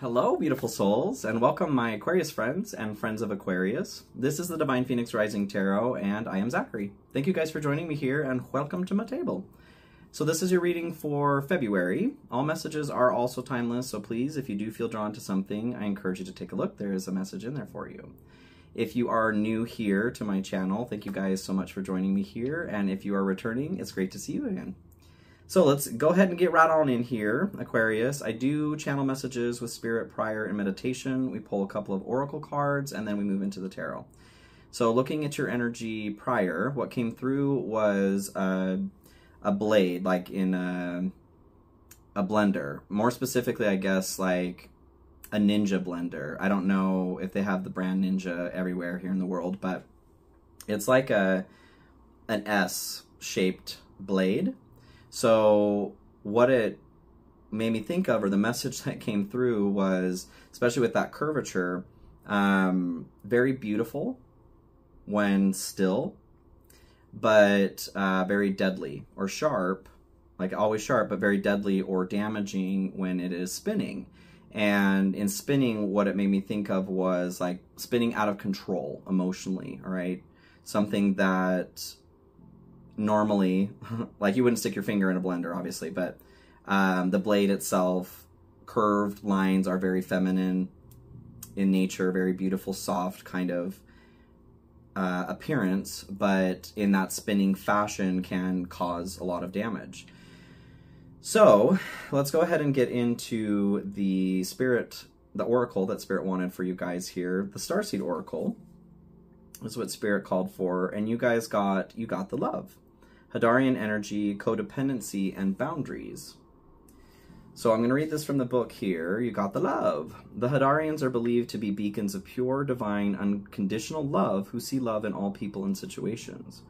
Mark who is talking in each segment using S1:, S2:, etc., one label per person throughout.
S1: Hello, beautiful souls, and welcome my Aquarius friends and friends of Aquarius. This is the Divine Phoenix Rising Tarot, and I am Zachary. Thank you guys for joining me here, and welcome to my table. So this is your reading for February. All messages are also timeless, so please, if you do feel drawn to something, I encourage you to take a look. There is a message in there for you. If you are new here to my channel, thank you guys so much for joining me here, and if you are returning, it's great to see you again. So let's go ahead and get right on in here, Aquarius. I do channel messages with Spirit prior in meditation. We pull a couple of oracle cards, and then we move into the tarot. So looking at your energy prior, what came through was a blade, like in a blender. More specifically, I guess, like a Ninja blender. I don't know if they have the brand Ninja everywhere here in the world, but it's like an S-shaped blade. So what it made me think of, or the message that came through, was, especially with that curvature, very beautiful when still, but very deadly or sharp, like always sharp, but very deadly or damaging when it is spinning. And in spinning, what it made me think of was like spinning out of control emotionally, all right? Something that normally, like you wouldn't stick your finger in a blender, obviously, but the blade itself, curved lines are very feminine in nature, very beautiful, soft kind of appearance, but in that spinning fashion can cause a lot of damage. So let's go ahead and get into the oracle that Spirit wanted for you guys here. The Starseed Oracle is what Spirit called for, and you guys got the love. Hadarian energy, codependency, and boundaries. So I'm going to read this from the book here. You got the love. The Hadarians are believed to be beacons of pure, divine, unconditional love who see love in all people and situations.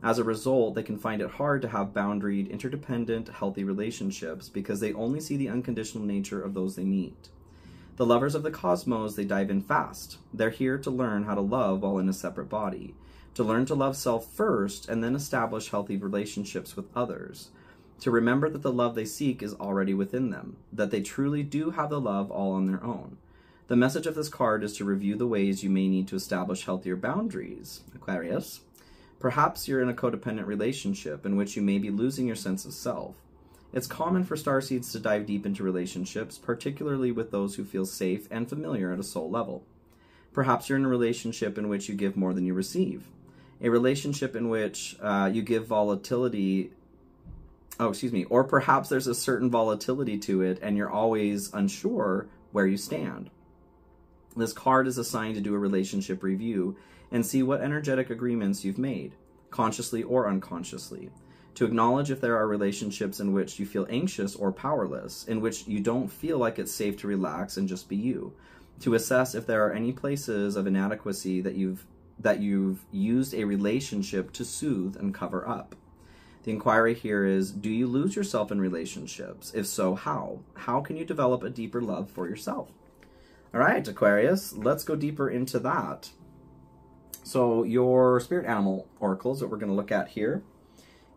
S1: As a result, they can find it hard to have boundaried, interdependent, healthy relationships because they only see the unconditional nature of those they meet. The lovers of the cosmos, they dive in fast. They're here to learn how to love while in a separate body, to learn to love self first and then establish healthy relationships with others, to remember that the love they seek is already within them, that they truly do have the love all on their own. The message of this card is to review the ways you may need to establish healthier boundaries, Aquarius. Perhaps you're in a codependent relationship in which you may be losing your sense of self. It's common for starseeds to dive deep into relationships, particularly with those who feel safe and familiar at a soul level. Perhaps you're in a relationship in which you give more than you receive. A relationship in which you give volatility, or perhaps there's a certain volatility to it and you're always unsure where you stand. This card is assigned to do a relationship review and see what energetic agreements you've made, consciously or unconsciously. To acknowledge if there are relationships in which you feel anxious or powerless, in which you don't feel like it's safe to relax and just be you. To assess if there are any places of inadequacy that you've used a relationship to soothe and cover up. The inquiry here is, do you lose yourself in relationships? If so, how? How can you develop a deeper love for yourself? All right, Aquarius, let's go deeper into that. So your spirit animal oracles that we're going to look at here.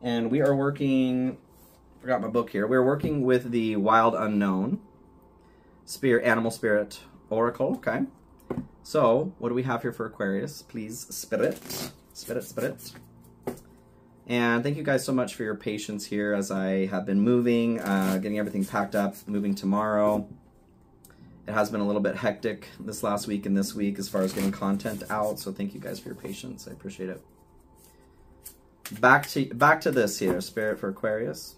S1: And we are working, forgot my book here, we're working with the Wild Unknown Animal Spirit Oracle, okay? So, what do we have here for Aquarius? Please, Spirit. And thank you guys so much for your patience here as I have been moving, getting everything packed up, moving tomorrow. It has been a little bit hectic this last week and this week as far as getting content out, so thank you guys for your patience. I appreciate it. Back to this here, Spirit for Aquarius.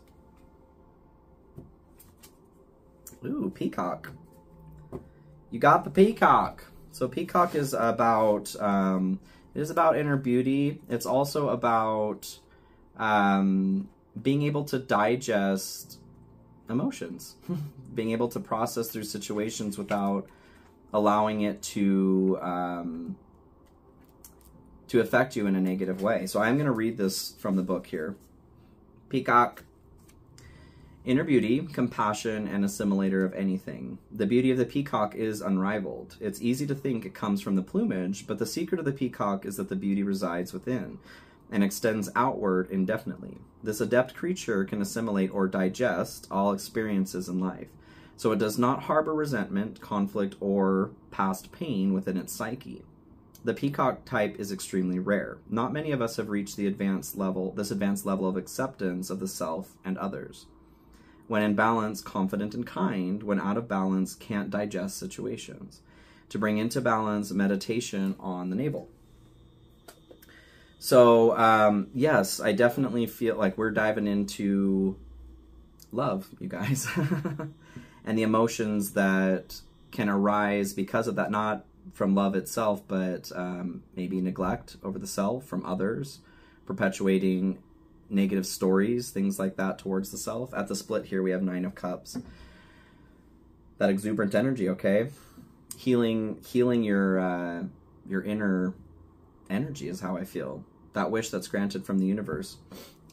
S1: Ooh, Peacock. You got the Peacock. So Peacock is about, it is about inner beauty. It's also about being able to digest emotions, being able to process through situations without allowing it to affect you in a negative way. So I'm going to read this from the book here. Peacock. Inner beauty, compassion, and assimilator of anything. The beauty of the peacock is unrivaled. It's easy to think it comes from the plumage, but the secret of the peacock is that the beauty resides within and extends outward indefinitely. This adept creature can assimilate or digest all experiences in life. So it does not harbor resentment, conflict, or past pain within its psyche. The peacock type is extremely rare. Not many of us have reached this advanced level of acceptance of the self and others. When in balance, confident and kind. When out of balance, can't digest situations. To bring into balance, meditation on the navel. So, yes, I definitely feel like we're diving into love, you guys. And the emotions that can arise because of that, not from love itself, but maybe neglect over the self from others, perpetuating negative stories, things like that towards the self. At the split here, we have 9 of Cups. That exuberant energy, okay? Healing your inner energy is how I feel. That wish that's granted from the universe.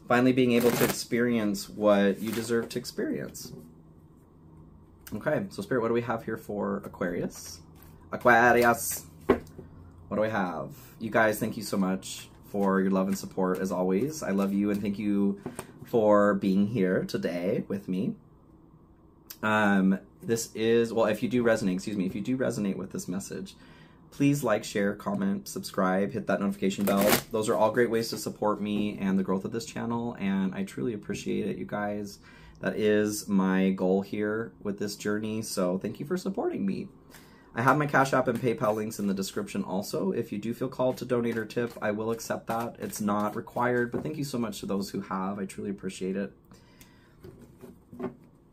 S1: Finally being able to experience what you deserve to experience. Okay, so Spirit, what do we have here for Aquarius? Aquarius! What do we have? You guys, thank you so much for your love and support as always. I love you and thank you for being here today with me. This is, well, if you do resonate with this message, please like, share, comment, subscribe, hit that notification bell. Those are all great ways to support me and the growth of this channel, and I truly appreciate it, you guys. That is my goal here with this journey, so thank you for supporting me. I have my Cash App and PayPal links in the description also. If you do feel called to donate or tip, I will accept that. It's not required, but thank you so much to those who have. I truly appreciate it.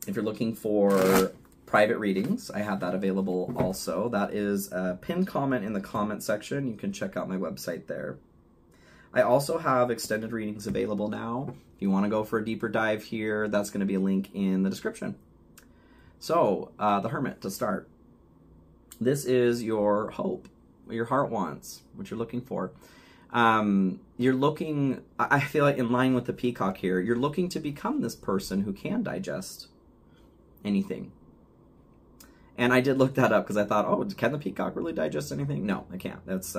S1: If you're looking for private readings, I have that available also. That is a pinned comment in the comment section. You can check out my website there. I also have extended readings available now. If you want to go for a deeper dive here, that's going to be a link in the description. So, the Hermit to start. This is your hope, what your heart wants, what you're looking for. You're looking, I feel like in line with the Peacock here, you're looking to become this person who can digest anything. And I did look that up because I thought, oh, can the Peacock really digest anything? No, it can't. That's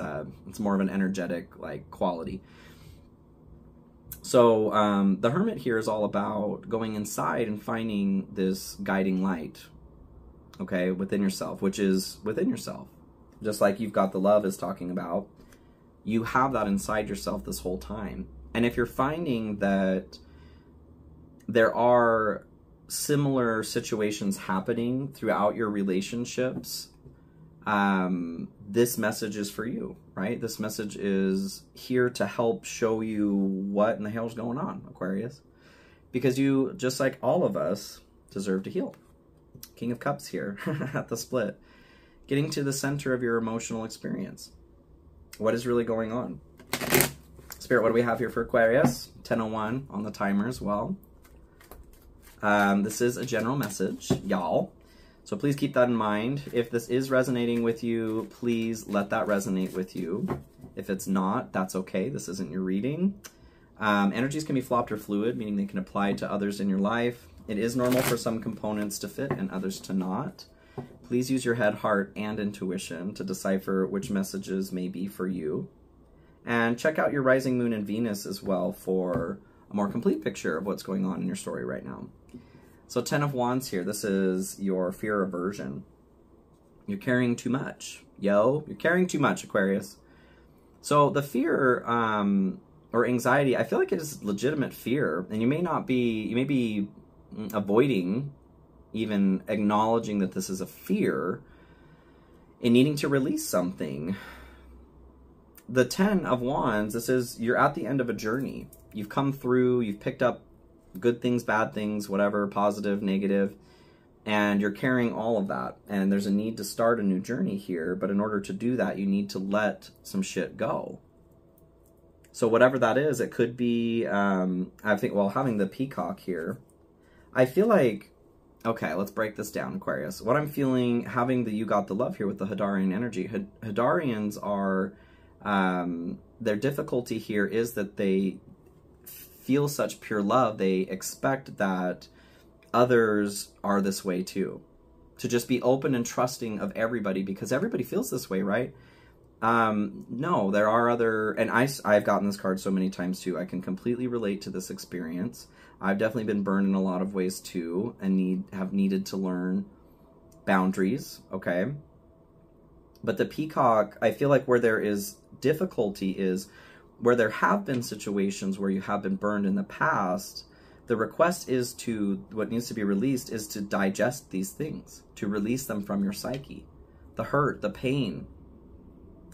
S1: it's more of an energetic like quality. So the Hermit here is all about going inside and finding this guiding light, okay, within yourself, which is within yourself. Just like you've got the love is talking about, you have that inside yourself this whole time. And if you're finding that there are similar situations happening throughout your relationships, this message is for you, right? This message is here to help show you what in the hell's going on, Aquarius. Because you, just like all of us, deserve to heal. King of Cups here at the split. Getting to the center of your emotional experience. What is really going on? Spirit, what do we have here for Aquarius? 10:01 on the timer as well. This is a general message, y'all. So please keep that in mind. If this is resonating with you, please let that resonate with you. If it's not, that's okay. This isn't your reading. Energies can be flopped or fluid, meaning they can apply to others in your life. It is normal for some components to fit and others to not. Please use your head, heart, and intuition to decipher which messages may be for you. And check out your rising moon and Venus as well for a more complete picture of what's going on in your story right now. So 10 of Wands here, this is your fear aversion. You're carrying too much. You're carrying too much, Aquarius. So the fear or anxiety, I feel like it is legitimate fear. And you may be avoiding even acknowledging that this is a fear and needing to release something. The 10 of Wands, this is, you're at the end of a journey. You've come through, you've picked up good things, bad things, whatever, positive, negative, and you're carrying all of that. And there's a need to start a new journey here, but in order to do that, you need to let some shit go. So whatever that is, it could be, I think, well, having the Peacock here, I feel like, okay, let's break this down, Aquarius. What I'm feeling, having the You Got the Love here with the Hadarian energy, Hadarians are, their difficulty here is that they feel such pure love, they expect that others are this way too. To just be open and trusting of everybody, because everybody feels this way, right? No, there are other, and I've gotten this card so many times too. I can completely relate to this experience. I've definitely been burned in a lot of ways too, and have needed to learn boundaries, okay? But the peacock, I feel like where there is difficulty is where there have been situations where you have been burned in the past. The request is to, what needs to be released is to digest these things, to release them from your psyche. The hurt, the pain,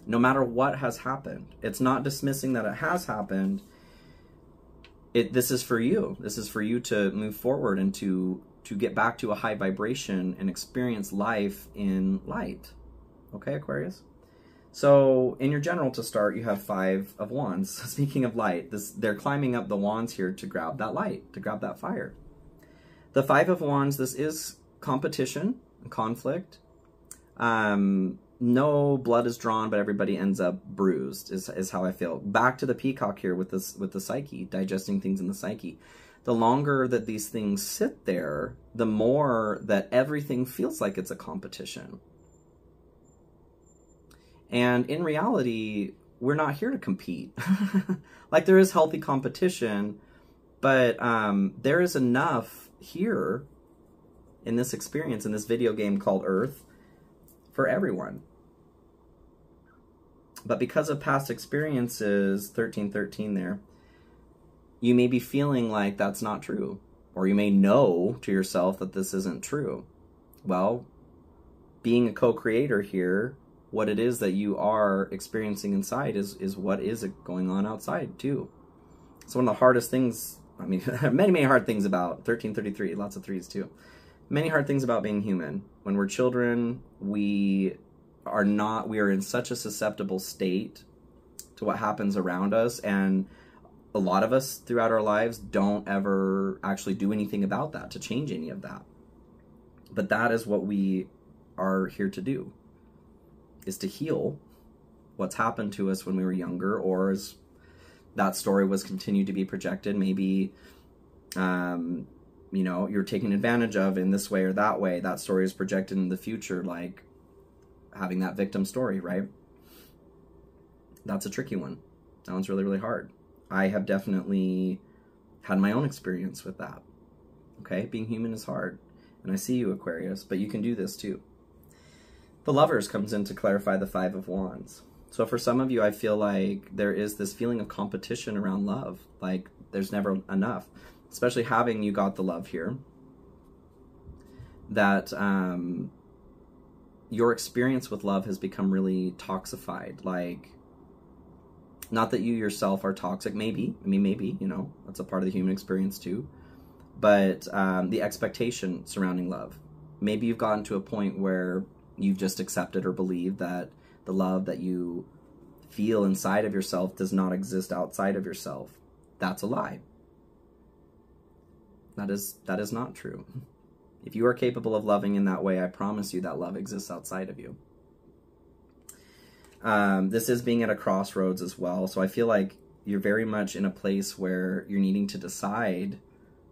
S1: no matter what has happened. It's not dismissing that it has happened. This is for you. This is for you to move forward and to get back to a high vibration and experience life in light. Okay, Aquarius? So in your general to start, you have 5 of Wands. Speaking of light, they're climbing up the wands here to grab that light, to grab that fire. The 5 of Wands, this is competition, conflict. No blood is drawn, but everybody ends up bruised, is how I feel. Back to the peacock here with the psyche, digesting things in the psyche. The longer that these things sit there, the more that everything feels like it's a competition. And in reality, we're not here to compete. Like, there is healthy competition, but there is enough here in this experience, in this video game called Earth, for everyone. But because of past experiences, 1313 there, you may be feeling like that's not true. Or you may know to yourself that this isn't true. Well, being a co-creator here, what it is that you are experiencing inside is what is going on outside too. It's one of the hardest things, I mean, many hard things about 1333, lots of threes too. Many hard things about being human. When we're children, we are in such a susceptible state to what happens around us, and a lot of us throughout our lives don't ever actually do anything about that, to change any of that. But that is what we are here to do, is to heal what's happened to us when we were younger, or as that story was continued to be projected, maybe, you know, you're taken advantage of in this way or that way. That story is projected in the future, like having that victim story, right? That's a tricky one. That one's really, really hard. I have definitely had my own experience with that. Okay, being human is hard. And I see you, Aquarius, but you can do this too. The Lovers comes in to clarify the 5 of Wands. So for some of you, I feel like there is this feeling of competition around love. Like there's never enough. Especially having you got the love here. That your experience with love has become really toxified. Like, not that you yourself are toxic, maybe. I mean, maybe, you know, that's a part of the human experience too. But the expectation surrounding love. Maybe you've gotten to a point where you've just accepted or believed that the love that you feel inside of yourself does not exist outside of yourself. That's a lie. That is not true. If you are capable of loving in that way, I promise you that love exists outside of you. This is being at a crossroads as well. So I feel like you're very much in a place where you're needing to decide,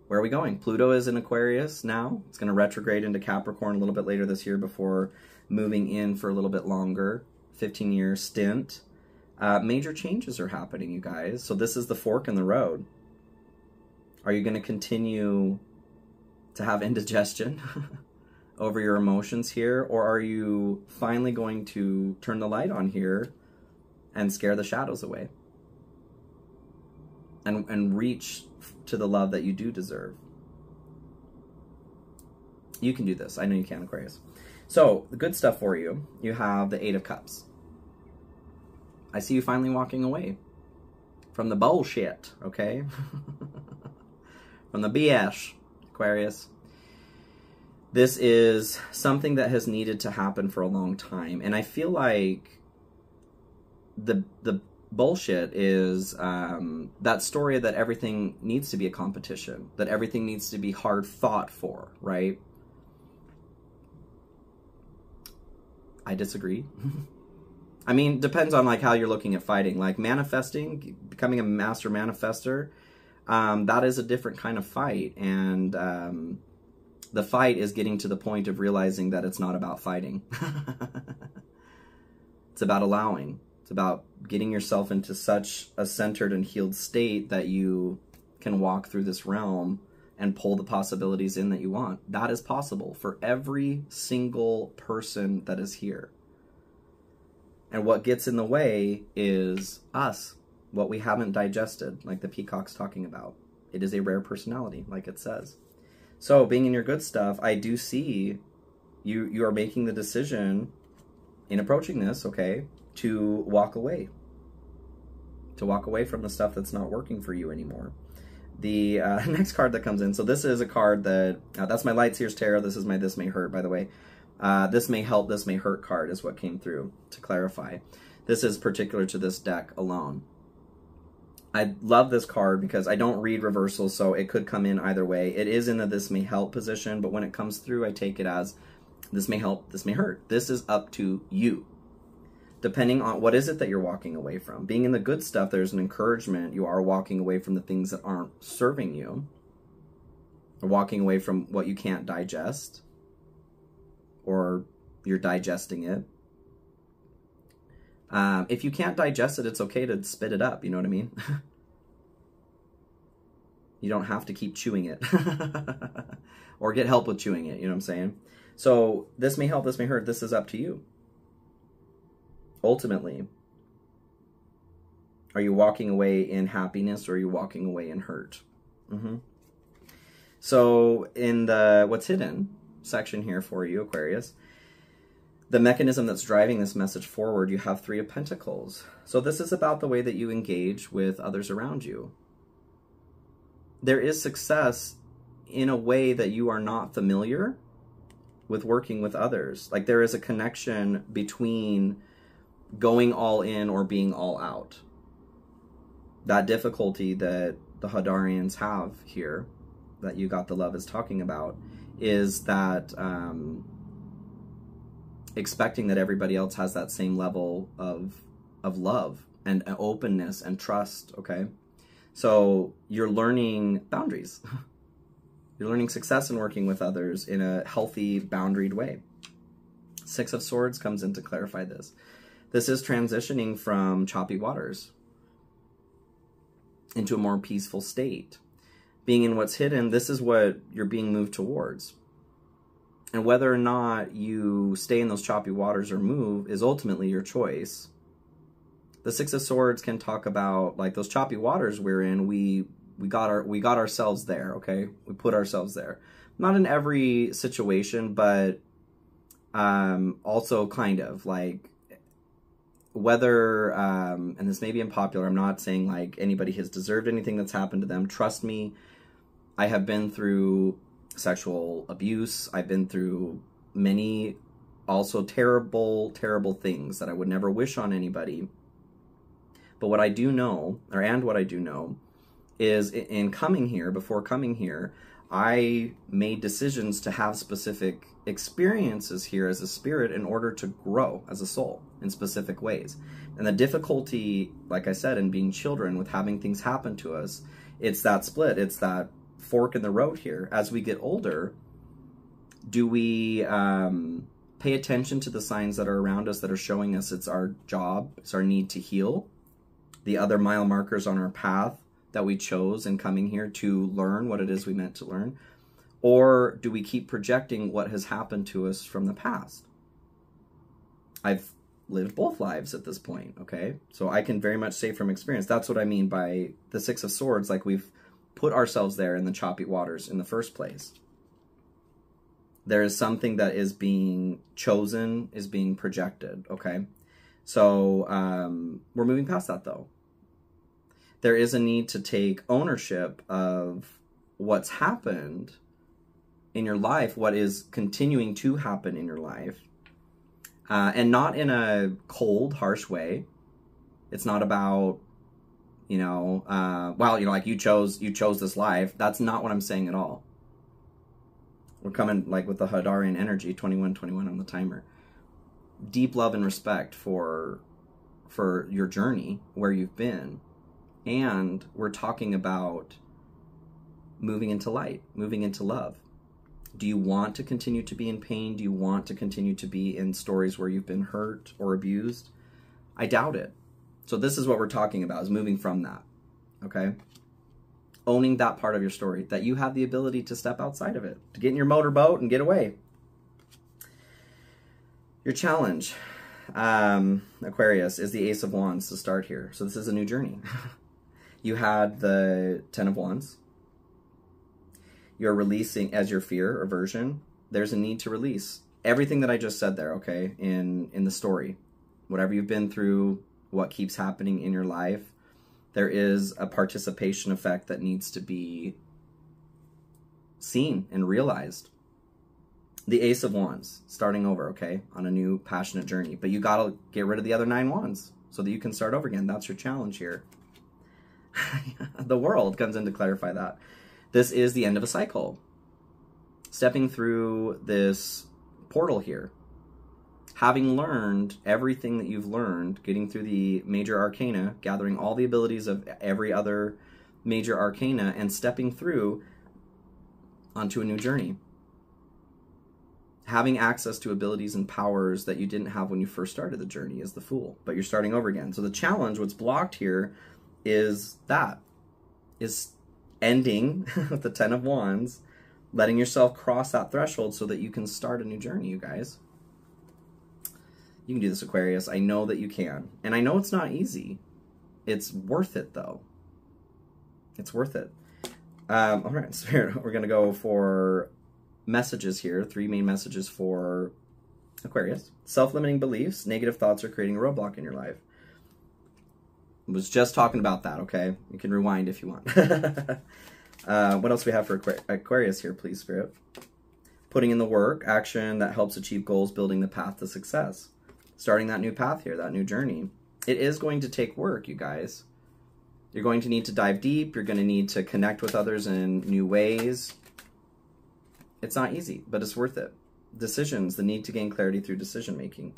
S1: where are we going? Pluto is in Aquarius now. It's going to retrograde into Capricorn a little bit later this year before moving in for a little bit longer, 15-year stint. Major changes are happening, you guys. So this is the fork in the road. Are you going to continue to have indigestion over your emotions here? Or are you finally going to turn the light on here and scare the shadows away? And reach to the love that you do deserve? You can do this. I know you can, Aquarius. So, the good stuff for you, you have the 8 of Cups. I see you finally walking away from the bullshit, okay? From the BS, Aquarius. This is something that has needed to happen for a long time. And I feel like the bullshit is that story that everything needs to be a competition, that everything needs to be hard fought for, right? I disagree. I mean, depends on like how you're looking at fighting. Like manifesting, becoming a master manifester, that is a different kind of fight. And the fight is getting to the point of realizing that it's not about fighting. It's about allowing. It's about getting yourself into such a centered and healed state that you can walk through this realm and pull the possibilities in that you want. That is possible for every single person that is here. And what gets in the way is us, what we haven't digested, like the peacock's talking about. It is a rare personality, like it says. So being in your good stuff, I do see you are making the decision in approaching this, okay, to walk away. To walk away from the stuff that's not working for you anymore. The next card that comes in, so this is a card that, that's my Light Seers Tarot. This is my This May Hurt, by the way. This May Help, This May Hurt card is what came through to clarify. This is particular to this deck alone. I love this card because I don't read reversals, so it could come in either way. It is in the This May Help position, but when it comes through, I take it as this may help, this may hurt. This is up to you. Depending on what is it that you're walking away from. Being in the good stuff, there's an encouragement. You are walking away from the things that aren't serving you. Or walking away from what you can't digest. Or you're digesting it. If you can't digest it, it's okay to spit it up. You know what I mean? You don't have to keep chewing it. Or get help with chewing it. You know what I'm saying? So this may help, this may hurt. This is up to you. Ultimately, are you walking away in happiness or are you walking away in hurt? So in the What's Hidden section here for you, Aquarius, the mechanism that's driving this message forward, you have 3 of Pentacles. So this is about the way that you engage with others around you. There is success in a way that you are not familiar with working with others. Like there is a connection between going all in or being all out. That difficulty that the Hadarians have here, that You Got the Love is talking about, is that expecting that everybody else has that same level of love and openness and trust, okay? So you're learning boundaries. You're learning success in working with others in a healthy, boundaried way. 6 of Swords comes in to clarify this. This is transitioning from choppy waters into a more peaceful state. Being in what's hidden, this is what you're being moved towards. And whether or not you stay in those choppy waters or move is ultimately your choice. The 6 of Swords can talk about like those choppy waters we're in. We got ourselves there, okay? We put ourselves there. Not in every situation, but also kind of like whether, and this may be unpopular, I'm not saying like anybody has deserved anything that's happened to them. Trust me, I have been through sexual abuse. I've been through many also terrible, terrible things that I would never wish on anybody. But what I do know, what I do know, is in coming here, before coming here, I made decisions to have specific experiences here as a spirit in order to grow as a soul in specific ways. And the difficulty, like I said, in being children with having things happen to us, it's that split, it's that fork in the road here. As we get older, do we pay attention to the signs that are around us that are showing us it's our job, it's our need to heal, the other mile markers on our path that we chose in coming here to learn what it is we meant to learn? Or do we keep projecting what has happened to us from the past? I've lived both lives at this point, okay? So I can very much say from experience, that's what I mean by the 6 of Swords, like we've put ourselves there in the choppy waters in the first place. There is something that is being chosen, is being projected, okay? So we're moving past that though. There is a need to take ownership of what's happened in your life, what is continuing to happen in your life, and not in a cold, harsh way. It's not about, you know, well, you know, like you chose this life. That's not what I'm saying at all. We're coming like with the Hadarian energy, 2121 on the timer. Deep love and respect for your journey, where you've been. And we're talking about moving into light, moving into love. Do you want to continue to be in pain? Do you want to continue to be in stories where you've been hurt or abused? I doubt it. So this is what we're talking about, is moving from that, okay? owning that part of your story, that you have the ability to step outside of it, to get in your motorboat and get away. Your challenge, Aquarius, is the Ace of Wands to start here. So this is a new journey. You had the Ten of Wands. You're releasing as your fear, aversion. There's a need to release everything that I just said there, okay, in the story. Whatever you've been through, what keeps happening in your life, there is a participation effect that needs to be seen and realized. The Ace of Wands, starting over, okay, on a new passionate journey. But you got to get rid of the other 9 wands so that you can start over again. That's your challenge here. The World comes in to clarify that. This is the end of a cycle. Stepping through this portal here. Having learned everything that you've learned, getting through the major arcana, gathering all the abilities of every other major arcana, and stepping through onto a new journey. Having access to abilities and powers that you didn't have when you first started the journey as the Fool, but you're starting over again. So the challenge, what's blocked here, is ending with the Ten of Wands, letting yourself cross that threshold so that you can start a new journey, you guys. You can do this, Aquarius. I know that you can. And I know it's not easy. It's worth it, though. It's worth it. All right, Spirit, we're going to go for messages here. 3 main messages for Aquarius. Self-limiting beliefs, negative thoughts are creating a roadblock in your life. I was just talking about that, okay? You can rewind if you want. What else do we have for Aquarius here, please, Spirit? Putting in the work, action that helps achieve goals, building the path to success. Starting that new path here, that new journey. It is going to take work, you guys. You're going to need to dive deep. You're going to need to connect with others in new ways. It's not easy, but it's worth it. Decisions, the need to gain clarity through decision making.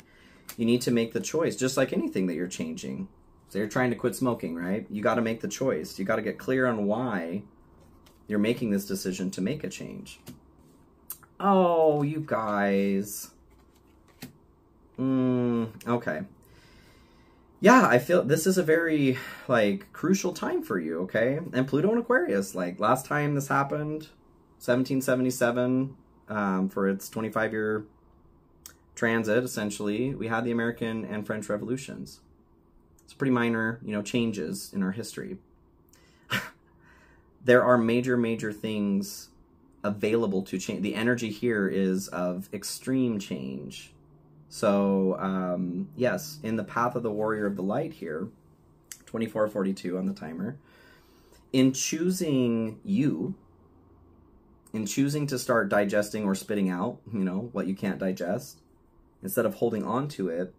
S1: You need to make the choice, just like anything that you're changing. So you're trying to quit smoking, right? You got to make the choice. You got to get clear on why you're making this decision to make a change. Oh, you guys. Okay. Yeah, I feel this is a very, crucial time for you, okay? And Pluto and Aquarius, last time this happened, 1777, for its 25-year transit, essentially, we had the American and French revolutions. It's pretty minor, changes in our history. There are major things available to change. The energy here is of extreme change. So, yes, in the path of the warrior of the light here, 2442 on the timer, in choosing you, in choosing to start digesting or spitting out, what you can't digest, instead of holding on to it,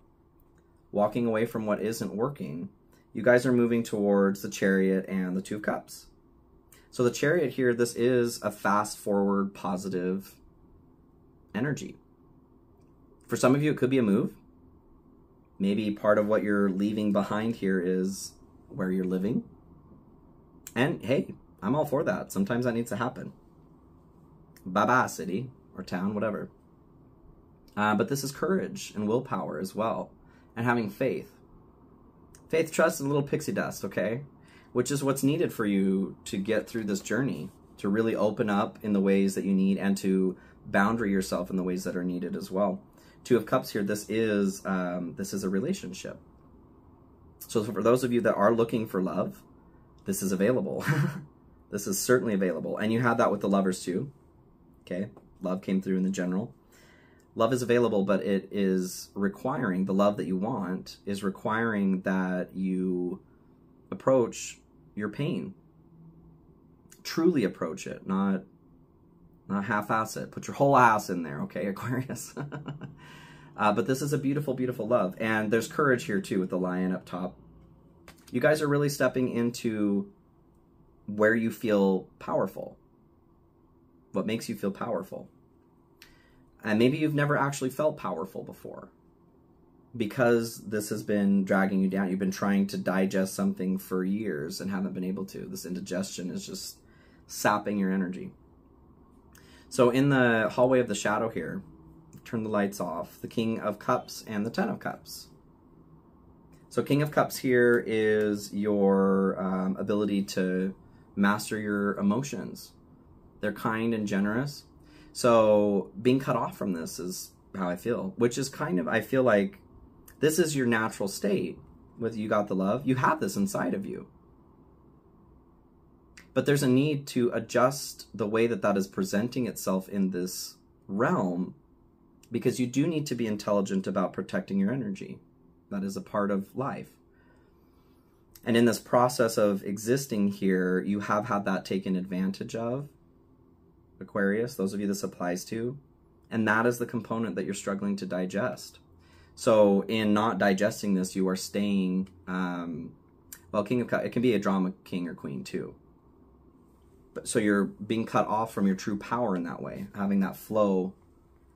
S1: walking away from what isn't working, you guys are moving towards the Chariot and the Two of Cups. So the Chariot here, this is a fast forward, positive energy. For some of you, it could be a move. Maybe part of what you're leaving behind here is where you're living. And hey, I'm all for that. Sometimes that needs to happen. Bye-bye, city or town, whatever. But this is courage and willpower as well. And having faith. Faith, trust, and a little pixie dust, okay? Which is what's needed for you to get through this journey. To really open up in the ways that you need and to boundary yourself in the ways that are needed as well. Two of Cups here, this is a relationship. So for those of you that are looking for love, this is available. This is certainly available. And you had that with the Lovers too. Okay, love came through in the general. Love is available, but it is requiring, the love that you want is requiring that you approach your pain. Truly approach it, not half-ass it. Put your whole ass in there, okay, Aquarius? But this is a beautiful, beautiful love. And there's courage here, too, with the lion up top. You guys are really stepping into where you feel powerful. What makes you feel powerful. And maybe you've never actually felt powerful before. Because this has been dragging you down. You've been trying to digest something for years and haven't been able to. This indigestion is just sapping your energy. So in the hallway of the shadow here, turn the lights off, the King of Cups and the Ten of Cups. So King of Cups here is your ability to Master your emotions. They're kind and generous. So being cut off from this is how I feel, which is kind of, I feel like this is your natural state. With you got the love, you have this inside of you. But there's a need to adjust the way that that is presenting itself in this realm, because you do need to be intelligent about protecting your energy. That is a part of life. And in this process of existing here, you have had that taken advantage of, Aquarius, those of you this applies to. And that is the component that you're struggling to digest. So in not digesting this, you are staying, well, King of Cups, it can be a drama king or queen too. But so you're being cut off from your true power in that way, having that flow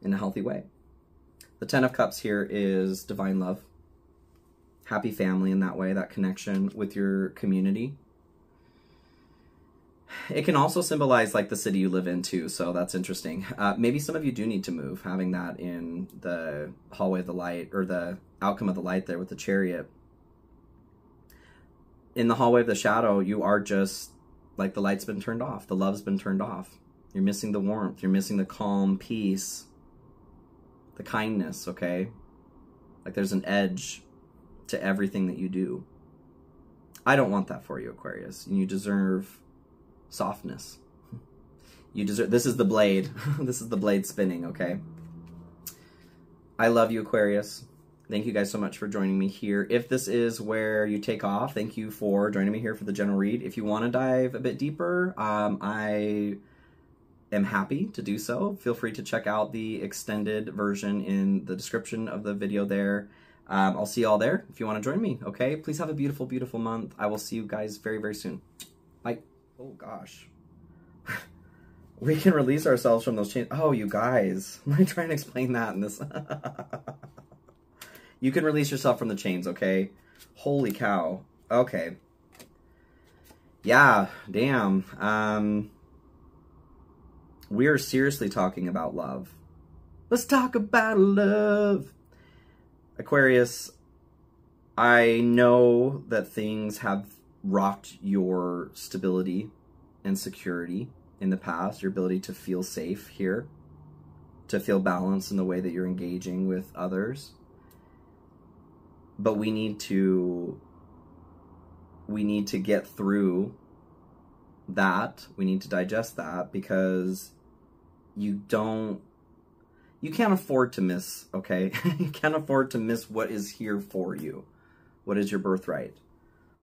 S1: in a healthy way. The Ten of Cups here is divine love. Happy family in that way, that connection with your community. It can also symbolize like the city you live in too, so that's interesting. Maybe some of you do need to move, having that in the hallway of the light, or the outcome of the light there with the Chariot. In the hallway of the shadow, you are just like the light's been turned off, the love's been turned off. You're missing the warmth, you're missing the calm, peace, the kindness, okay? Like there's an edge to everything that you do. I don't want that for you, Aquarius. You deserve softness. You deserve, this is the blade. This is the blade spinning, okay? I love you, Aquarius. Thank you guys so much for joining me here. If this is where you take off, thank you for joining me here for the general read. If you want to dive a bit deeper, I am happy to do so. Feel free to check out the extended version in the description of the video there. I'll see you all there if you want to join me, okay? Please have a beautiful, beautiful month. I will see you guys very, very soon. Bye. Oh, gosh. We can release ourselves from those chains. Oh, you guys. Let me try and explain that in this. You can release yourself from the chains, okay? Holy cow. Okay. Yeah, damn. We're seriously talking about love. Let's talk about love. Aquarius, I know that things have rocked your stability and security in the past, your ability to feel safe here, to feel balanced in the way that you're engaging with others. But we need to get through that. We need to digest that, because you can't afford to miss, okay? You can't afford to miss what is here for you. What is your birthright?